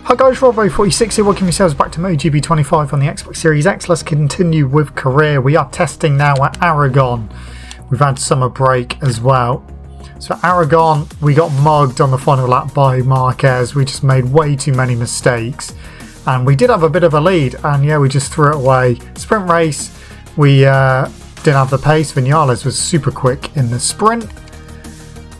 Hi guys, Robo46 here, welcome yourselves back to MotoGP 25 on the Xbox Series X. Let's continue with career. We are testing now at Aragon. We've had summer break as well. So Aragon, we got mugged on the final lap by Marquez. We just made way too many mistakes. And we did have a bit of a lead, and yeah, we just threw it away. Sprint race, we didn't have the pace. Vinales was super quick in the sprint.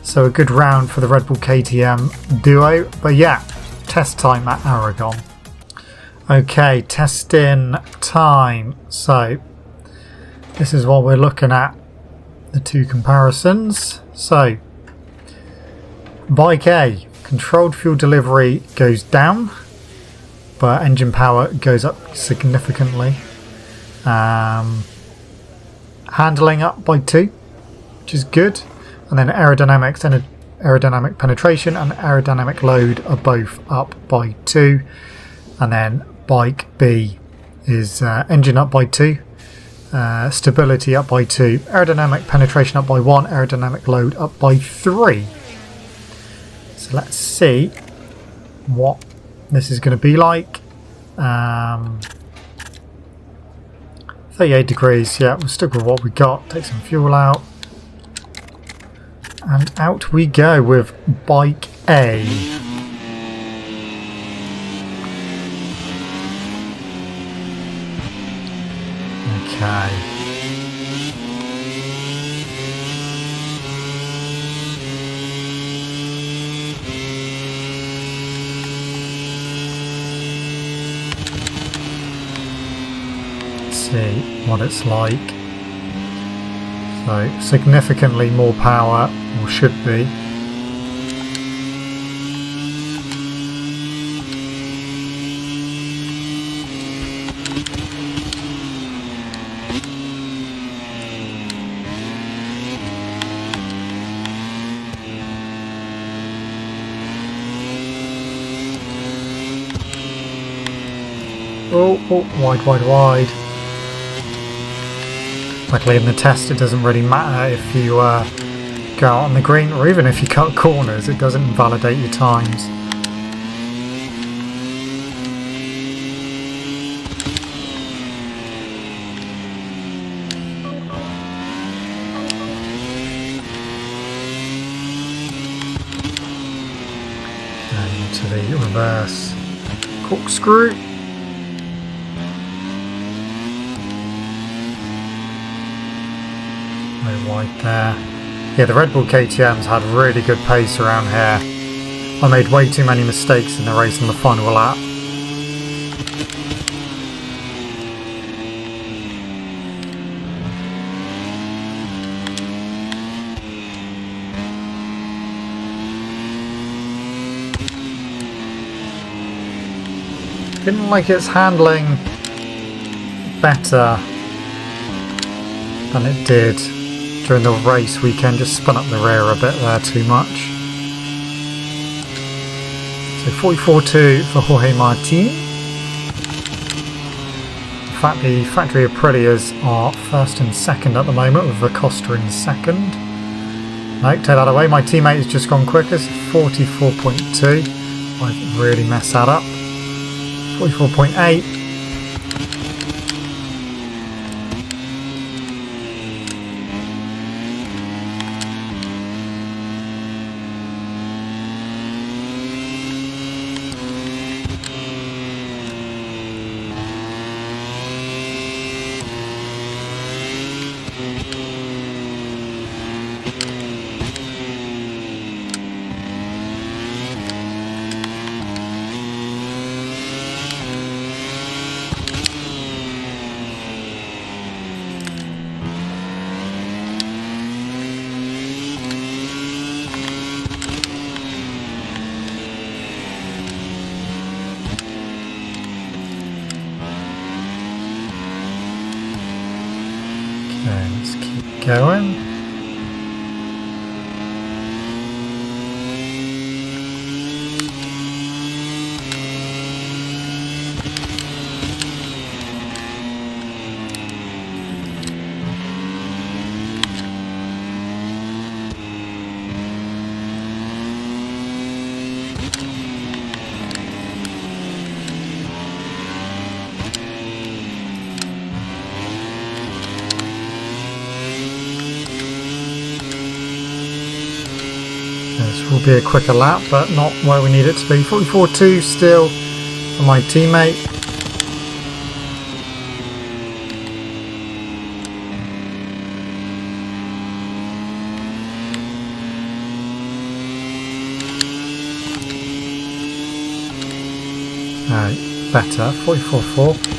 So a good round for the Red Bull KTM duo. But yeah, test time at Aragon. Okay, testing time. So this is what we're looking at, the two comparisons. So bike A, controlled fuel delivery goes down, but engine power goes up significantly. Handling up by 2, which is good. And then aerodynamics and aerodynamic penetration and aerodynamic load are both up by 2. And then bike B is engine up by 2, stability up by 2, aerodynamic penetration up by 1, aerodynamic load up by 3. So let's see what this is going to be like. 38 degrees, yeah, we'll stick with what we got. Take some fuel out. And out we go with bike A. Okay. Let's see what it's like. So significantly more power, or should be. Oh, wide. Luckily in the test it doesn't really matter if you go out on the green, or even if you cut corners, it doesn't invalidate your times. And to the reverse corkscrew. Wide there. Yeah, the Red Bull KTM's had really good pace around here. I made way too many mistakes in the race on the final lap. Didn't like its handling better than it did during the race weekend. Just spun up the rear a bit there too much. So 44.2 for Jorge Martin. In fact, the factory Aprilias are first and second at the moment, with Acosta in second. No, take that away. My teammate has just gone quickest, 44.2. I've really messed that up. 44.8. Okay, let's keep going. This will be a quicker lap, but not where we need it to be. 44.2 still for my teammate. Better, 44.4.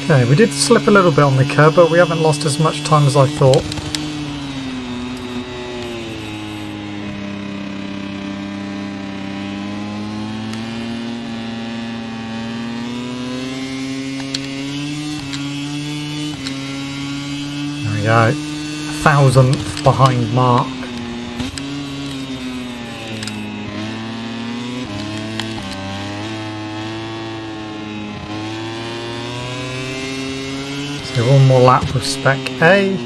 Okay, we did slip a little bit on the curb, but we haven't lost as much time as I thought. There we go, 1,000th behind Mark. So one more lap with spec A.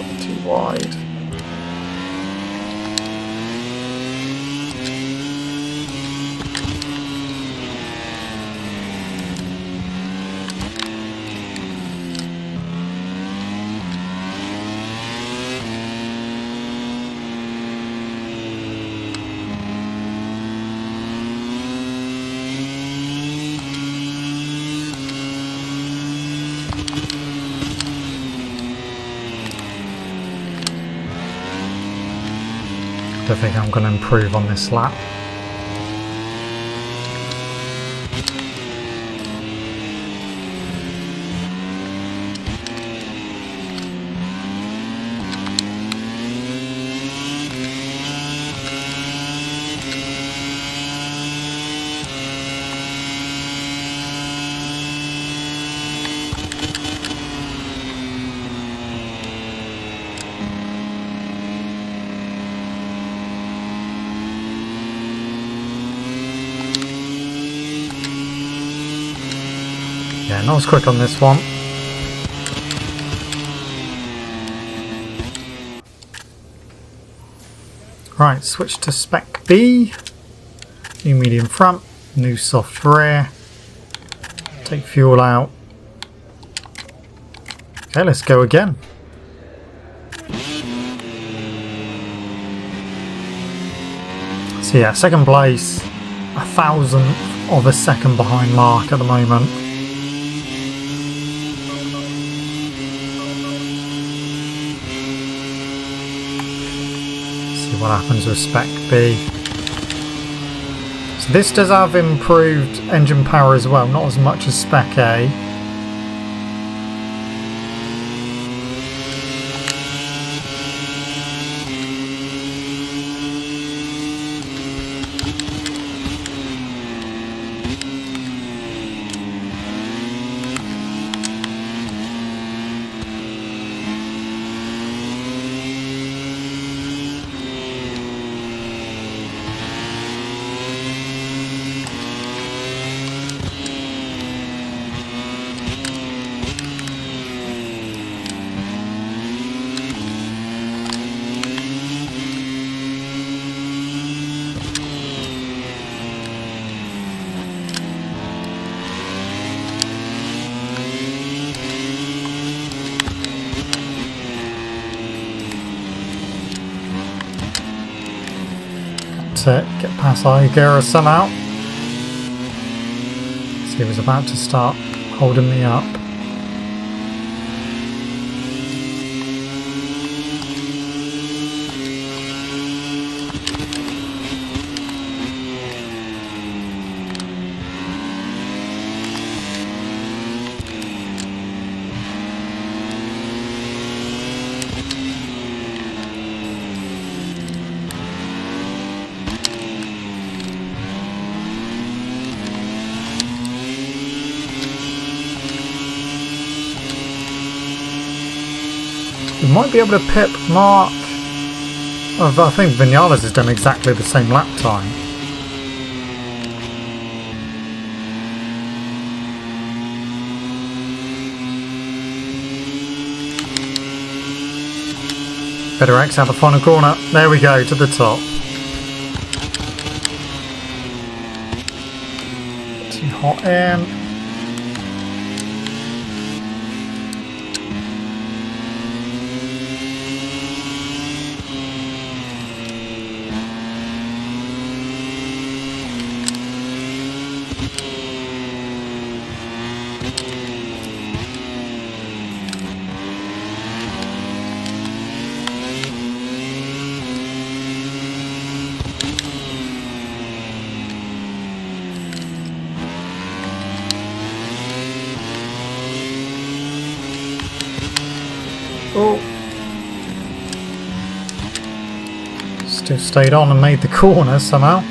It's too wide. I think I'm going to improve on this lap. Yeah, not as quick on this one. Right, switch to spec B. New medium front, new soft rear. Take fuel out. Okay, let's go again. So yeah, second place, 1,000th of a second behind Mark at the moment. See what happens with spec B. So this does have improved engine power as well, not as much as spec A. to get past Igera somehow. So he was about to start holding me up. We might be able to pip Mark. I think Vinales has done exactly the same lap time. Better X out the final corner. There we go, to the top. Too hot in. Oh, still stayed on and made the corner somehow.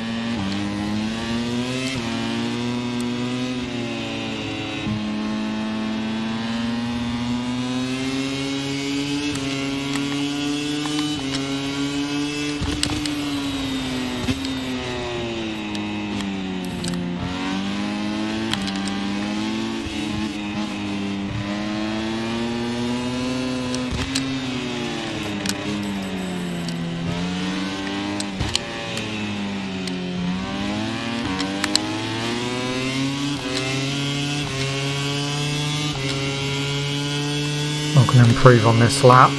Not going to improve on this lap.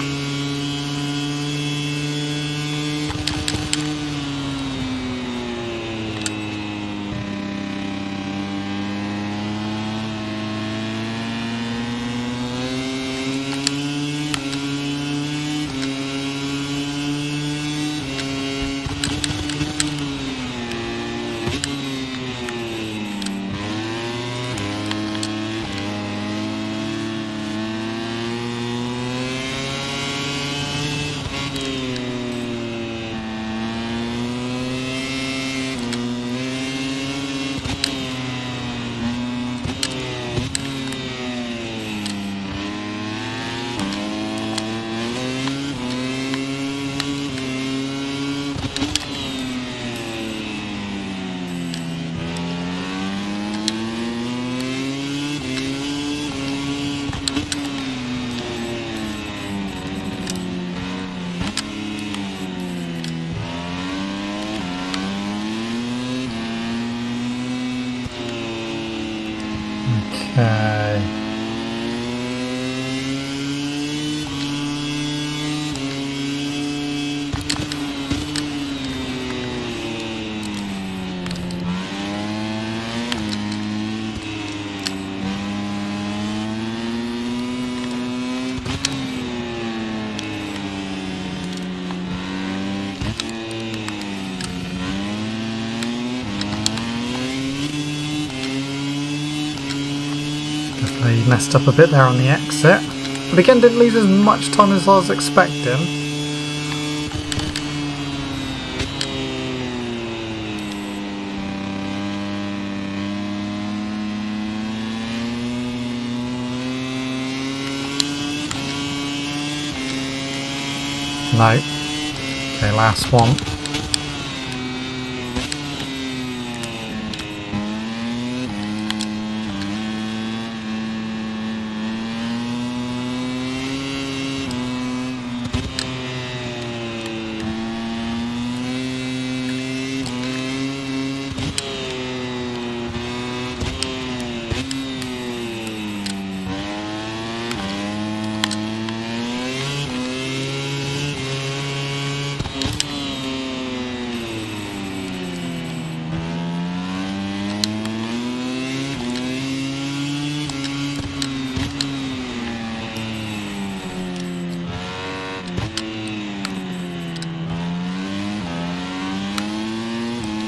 Okay. Definitely messed up a bit there on the exit, but again didn't lose as much time as I was expecting. No. Okay, last one.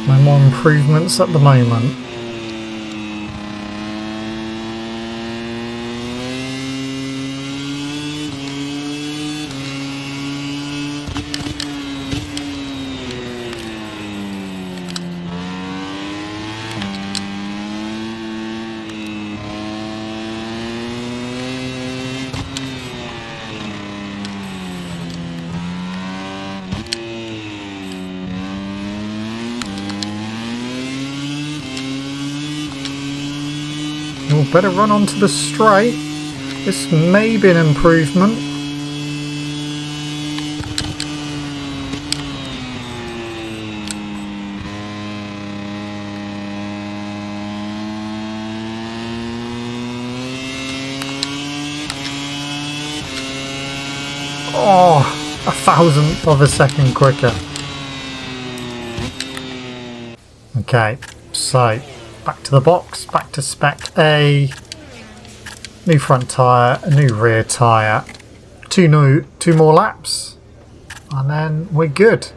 No more improvements at the moment. We'll better run onto the straight. This may be an improvement. Oh, 1,000th of a second quicker. Okay, so back to the box, back to spec A. New front tyre, a new rear tyre, two more laps, and then we're good.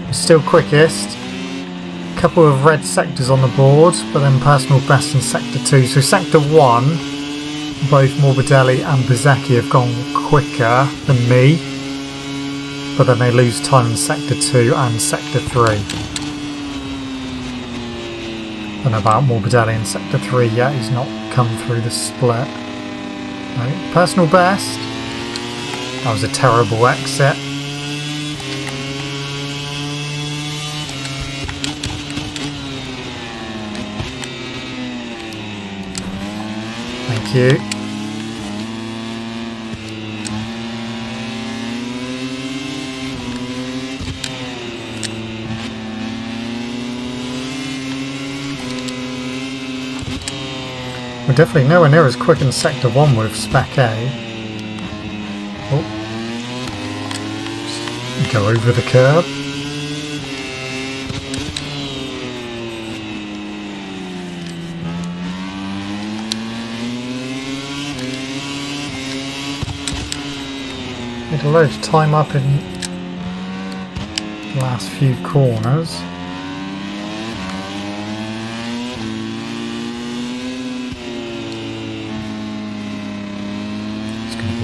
We're still quickest. A couple of red sectors on the board, but then personal best in sector 2. So sector 1, both Morbidelli and Bezzecchi have gone quicker than me, but then they lose time in sector 2 and sector 3. Don't know about Morbidelli in sector 3 yet, he's not come through the split. Right. Personal best. That was a terrible exit. Thank you. We're definitely nowhere near as quick in sector 1 with spec A. Oh. Just go over the curb. Made a load of time up in the last few corners.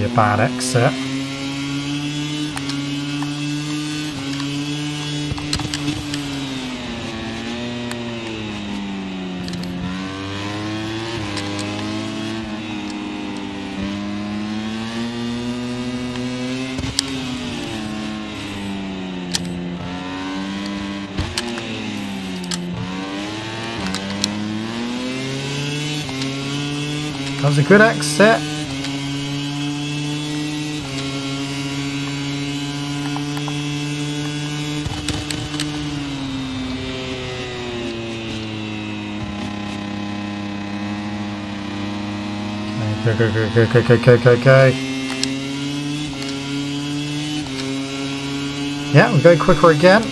A bad exit. That was a good exit. Go. Yeah, we'll go quicker again.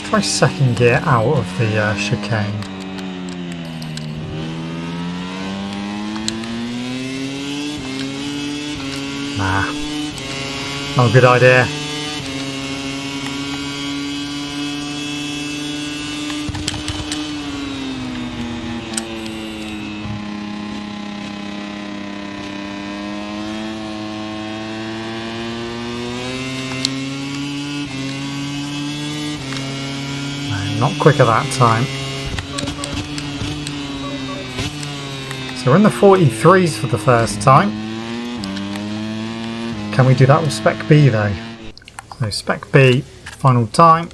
Try second gear out of the chicane. Nah, not a good idea. Not quicker that time. So we're in the 43s for the first time. Can we do that with spec B though? So spec B, final time.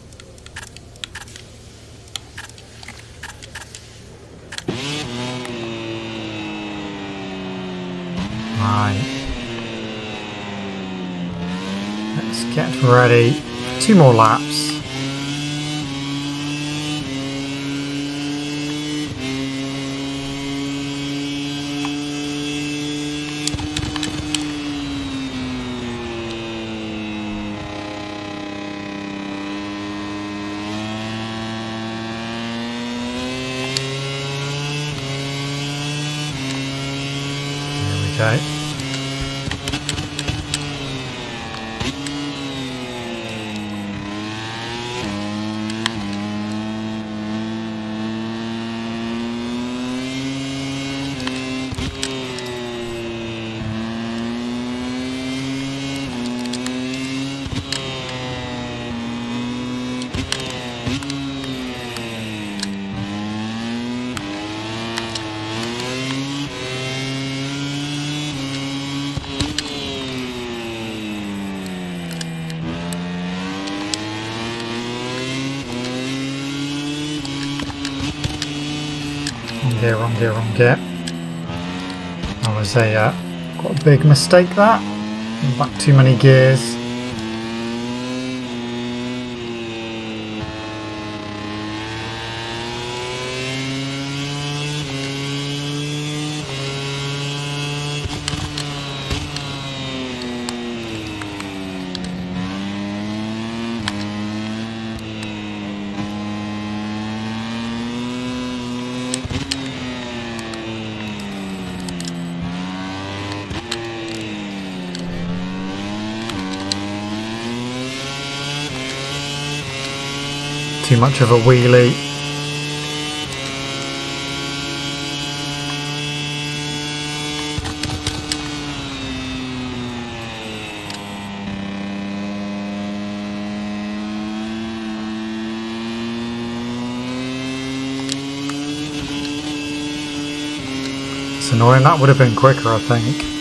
Right. Let's get ready. 2 more laps. Okay. Wrong gear. That was quite a big mistake that. Back too many gears. Too much of a wheelie. It's annoying, that would have been quicker, I think.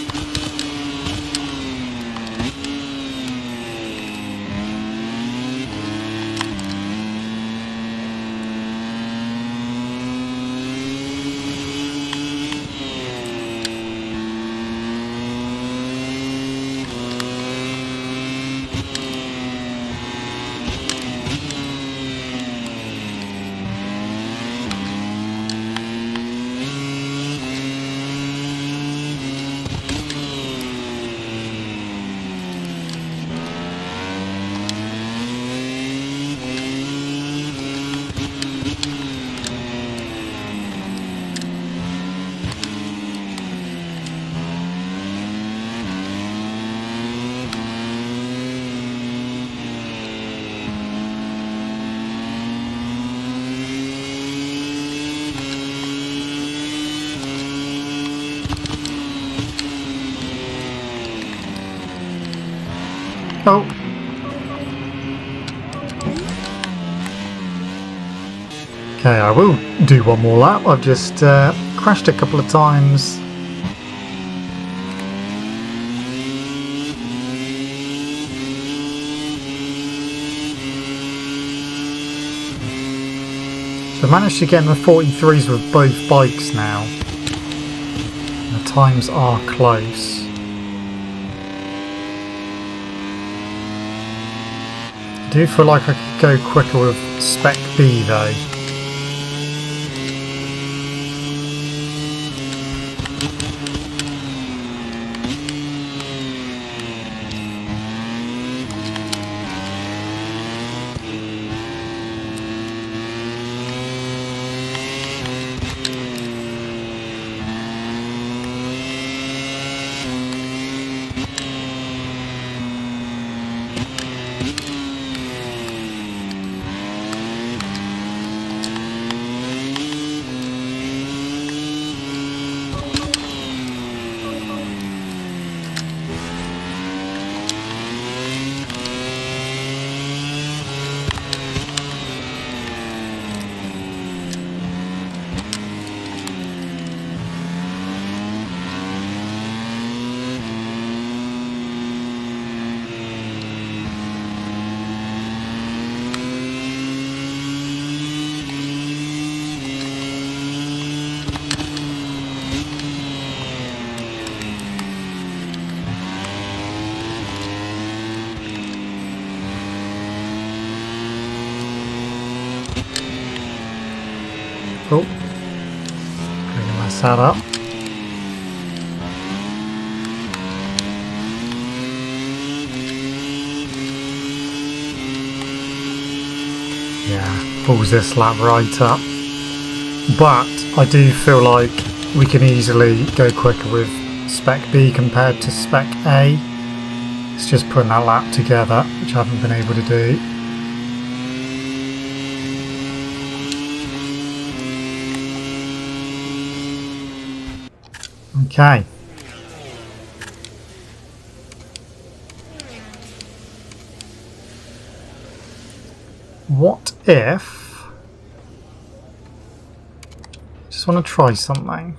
Oh. Okay, I will do one more lap. I've just crashed a couple of times. So I've managed to get in the 43s with both bikes now. The times are close. I do feel like I could go quicker with spec B though. Oh, gonna mess that up. Yeah, pulls this lap right up. But I do feel like we can easily go quicker with spec B compared to spec A. It's just putting that lap together, which I haven't been able to do. Okay. What if... just want to try something.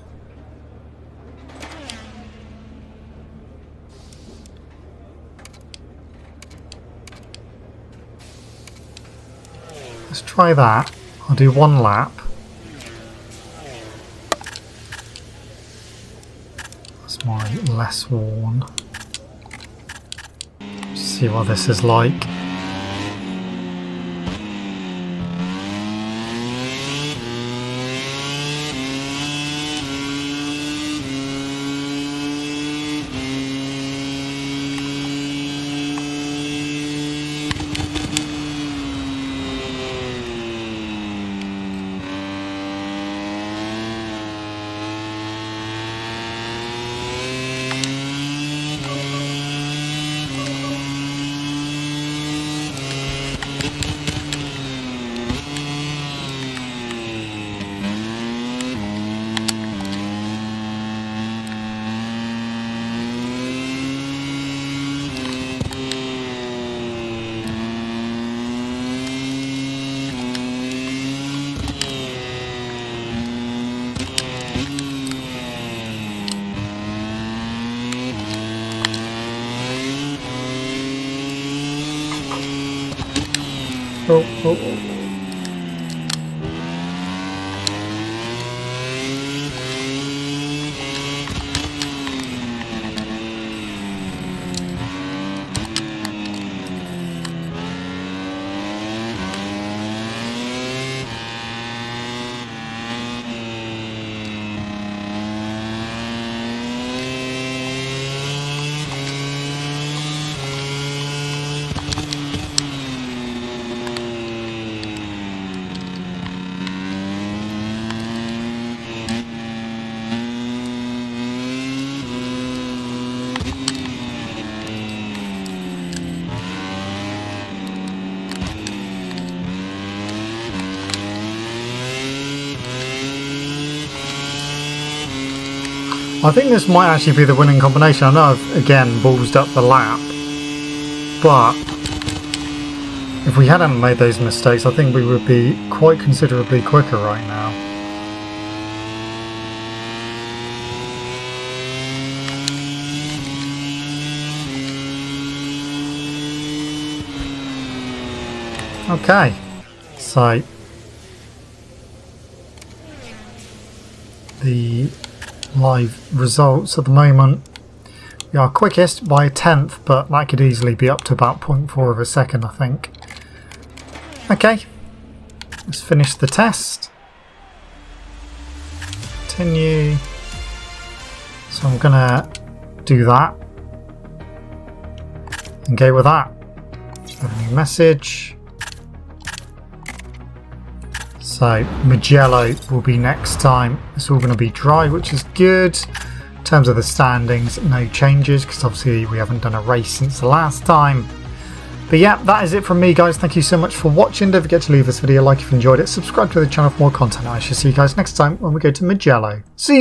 Let's try that. I'll do one lap. That's my less worn. See what this is like. Oh. I think this might actually be the winning combination. I know I've, again, ballsed up the lap, but if we hadn't made those mistakes, I think we would be quite considerably quicker right now. Okay, so the live results at the moment, we are quickest by 1/10, but that could easily be up to about 0.4 of a second, I think. Okay, let's finish the test. Continue. So I'm gonna do that and go with that. Have a new message. So Mugello will be next time. It's all going to be dry, which is good. In terms of the standings, no changes because obviously we haven't done a race since the last time. But yeah, that is it from me, guys. Thank you so much for watching. Don't forget to leave this video a like if you enjoyed it. Subscribe to the channel for more content. I shall see you guys next time when we go to Mugello. See you!